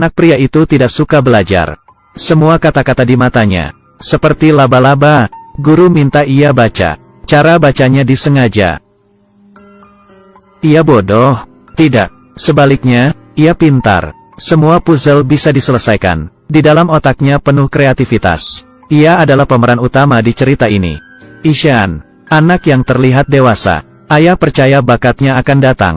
Anak pria itu tidak suka belajar. Semua kata-kata di matanya seperti laba-laba. Guru minta ia baca. Cara bacanya disengaja. Ia bodoh? Tidak. Sebaliknya, ia pintar. Semua puzzle bisa diselesaikan. Di dalam otaknya penuh kreativitas. Ia adalah pemeran utama di cerita ini. Ishan, anak yang terlihat dewasa. Ayah percaya bakatnya akan datang.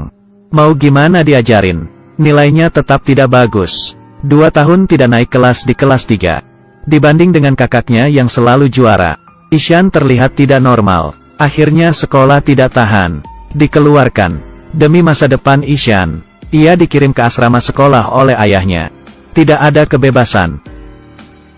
Mau gimana diajarin? Nilainya tetap tidak bagus. 2 tahun tidak naik kelas di kelas 3. Dibanding dengan kakaknya yang selalu juara, Ishan terlihat tidak normal. Akhirnya sekolah tidak tahan. Dikeluarkan. Demi masa depan Ishan, ia dikirim ke asrama sekolah oleh ayahnya. Tidak ada kebebasan.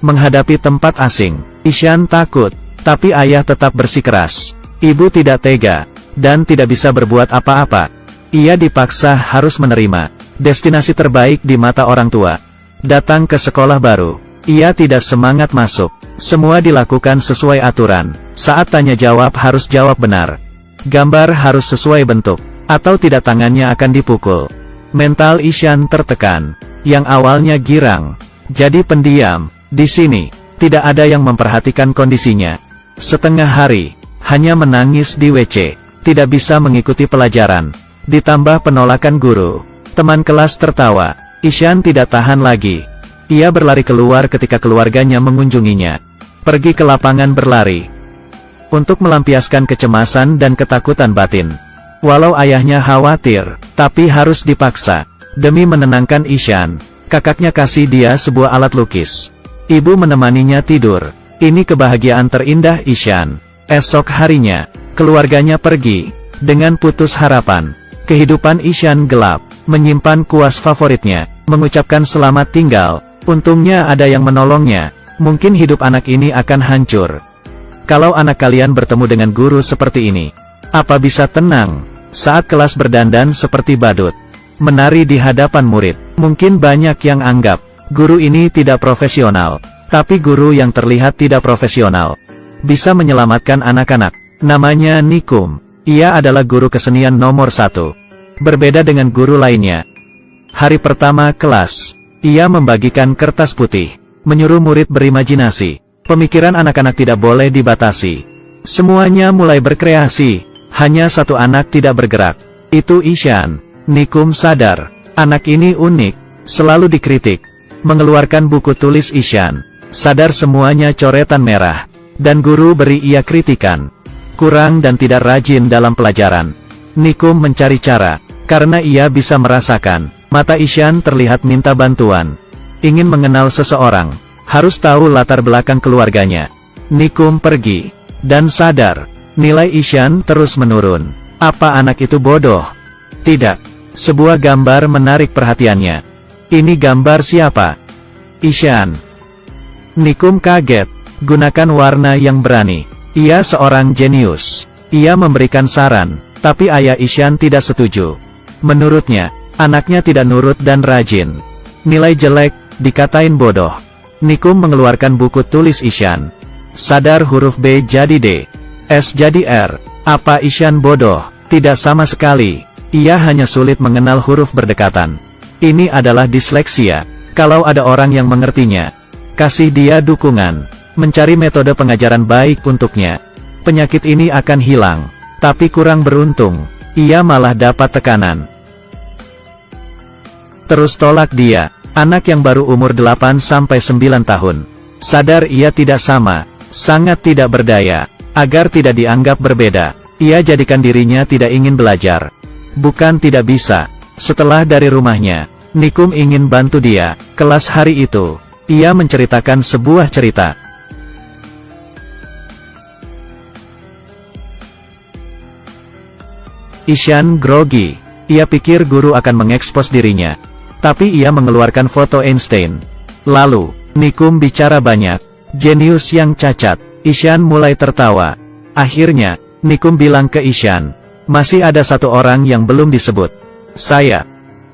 Menghadapi tempat asing, Ishan takut. Tapi ayah tetap bersikeras. Ibu tidak tega. Dan tidak bisa berbuat apa-apa. Ia dipaksa harus menerima destinasi terbaik di mata orang tua. Datang ke sekolah baru. Ia tidak semangat masuk. Semua dilakukan sesuai aturan. Saat tanya jawab harus jawab benar. Gambar harus sesuai bentuk. Atau tidak tangannya akan dipukul. Mental Ishan tertekan. Yang awalnya girang, jadi pendiam. Di sini, tidak ada yang memperhatikan kondisinya. Setengah hari, hanya menangis di WC. Tidak bisa mengikuti pelajaran. Ditambah penolakan guru. Teman kelas tertawa. Ishan tidak tahan lagi. Ia berlari keluar ketika keluarganya mengunjunginya. Pergi ke lapangan berlari. Untuk melampiaskan kecemasan dan ketakutan batin. Walau ayahnya khawatir, tapi harus dipaksa. Demi menenangkan Ishan, kakaknya kasih dia sebuah alat lukis. Ibu menemaninya tidur. Ini kebahagiaan terindah Ishan. Esok harinya, keluarganya pergi. Dengan putus harapan. Kehidupan Ishan gelap. Menyimpan kuas favoritnya. Mengucapkan selamat tinggal. Untungnya ada yang menolongnya. Mungkin hidup anak ini akan hancur. Kalau anak kalian bertemu dengan guru seperti ini, apa bisa tenang? Saat kelas berdandan seperti badut. Menari di hadapan murid. Mungkin banyak yang anggap, guru ini tidak profesional. Tapi guru yang terlihat tidak profesional. Bisa menyelamatkan anak-anak. Namanya Nikum. Ia adalah guru kesenian nomor 1. Berbeda dengan guru lainnya. Hari pertama kelas, ia membagikan kertas putih. Menyuruh murid berimajinasi. Pemikiran anak-anak tidak boleh dibatasi. Semuanya mulai berkreasi. Hanya satu anak tidak bergerak. Itu Ishan. Nikum sadar. Anak ini unik. Selalu dikritik. Mengeluarkan buku tulis Ishan. Sadar semuanya coretan merah. Dan guru beri ia kritikan. Kurang dan tidak rajin dalam pelajaran. Nikum mencari cara. Karena ia bisa merasakan. Mata Ishan terlihat minta bantuan. Ingin mengenal seseorang, harus tahu latar belakang keluarganya. Nikum pergi, dan sadar, nilai Ishan terus menurun. Apa anak itu bodoh? Tidak. Sebuah gambar menarik perhatiannya. Ini gambar siapa? Ishan. Nikum kaget. Gunakan warna yang berani. Ia seorang jenius. Ia memberikan saran, tapi ayah Ishan tidak setuju. Menurutnya, anaknya tidak nurut dan rajin. Nilai jelek, dikatain bodoh. Nikum mengeluarkan buku tulis Ishan. Sadar huruf B jadi D. S jadi R. Apa Ishan bodoh? Tidak sama sekali. Ia hanya sulit mengenal huruf berdekatan. Ini adalah disleksia. Kalau ada orang yang mengertinya, kasih dia dukungan. Mencari metode pengajaran baik untuknya. Penyakit ini akan hilang. Tapi kurang beruntung. Ia malah dapat tekanan. Terus tolak dia. Anak yang baru umur 8-9 tahun. Sadar ia tidak sama. Sangat tidak berdaya. Agar tidak dianggap berbeda, ia jadikan dirinya tidak ingin belajar. Bukan tidak bisa. Setelah dari rumahnya, Nikum ingin bantu dia. Kelas hari itu, ia menceritakan sebuah cerita. Ishan grogi. Ia pikir guru akan mengekspos dirinya. Tapi ia mengeluarkan foto Einstein. Lalu, Nikum bicara banyak. Jenius yang cacat. Ishan mulai tertawa. Akhirnya, Nikum bilang ke Ishan, masih ada satu orang yang belum disebut. Saya.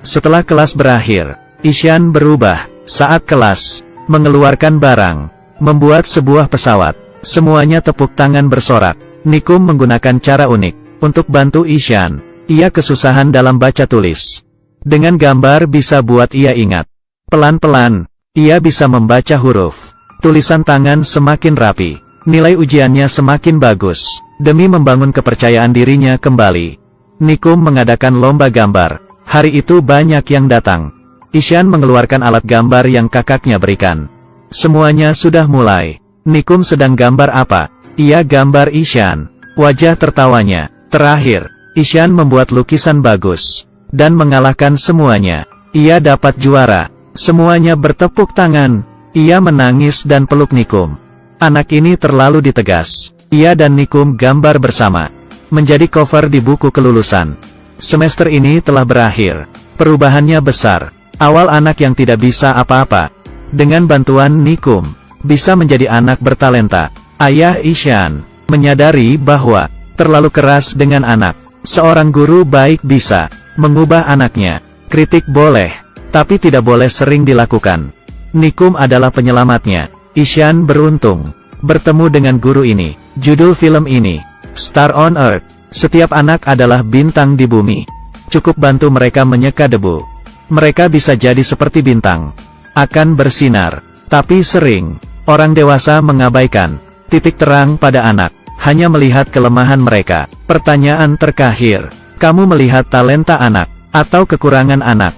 Setelah kelas berakhir, Ishan berubah. Saat kelas, mengeluarkan barang. Membuat sebuah pesawat. Semuanya tepuk tangan bersorak. Nikum menggunakan cara unik. Untuk bantu Ishan. Ia kesusahan dalam baca tulis. Dengan gambar bisa buat ia ingat. Pelan-pelan, ia bisa membaca huruf. Tulisan tangan semakin rapi. Nilai ujiannya semakin bagus. Demi membangun kepercayaan dirinya kembali, Nikum mengadakan lomba gambar. Hari itu banyak yang datang. Ishan mengeluarkan alat gambar yang kakaknya berikan. Semuanya sudah mulai. Nikum sedang gambar apa? Ia gambar Ishan. Wajah tertawanya. Terakhir, Ishan membuat lukisan bagus. Dan mengalahkan semuanya. Ia dapat juara. Semuanya bertepuk tangan. Ia menangis dan peluk Nikum. Anak ini terlalu ditegas. Ia dan Nikum gambar bersama. Menjadi cover di buku kelulusan. Semester ini telah berakhir. Perubahannya besar. Awal anak yang tidak bisa apa-apa. Dengan bantuan Nikum, bisa menjadi anak bertalenta. Ayah Ishan menyadari bahwa terlalu keras dengan anak. Seorang guru baik bisa mengubah anaknya. Kritik boleh, tapi tidak boleh sering dilakukan. Nikum adalah penyelamatnya. Ishan beruntung bertemu dengan guru ini. Judul film ini, Star on Earth. Setiap anak adalah bintang di bumi. Cukup bantu mereka menyeka debu. Mereka bisa jadi seperti bintang. Akan bersinar. Tapi sering, orang dewasa mengabaikan titik terang pada anak. Hanya melihat kelemahan mereka. Pertanyaan terakhir, kamu melihat talenta anak, atau kekurangan anak?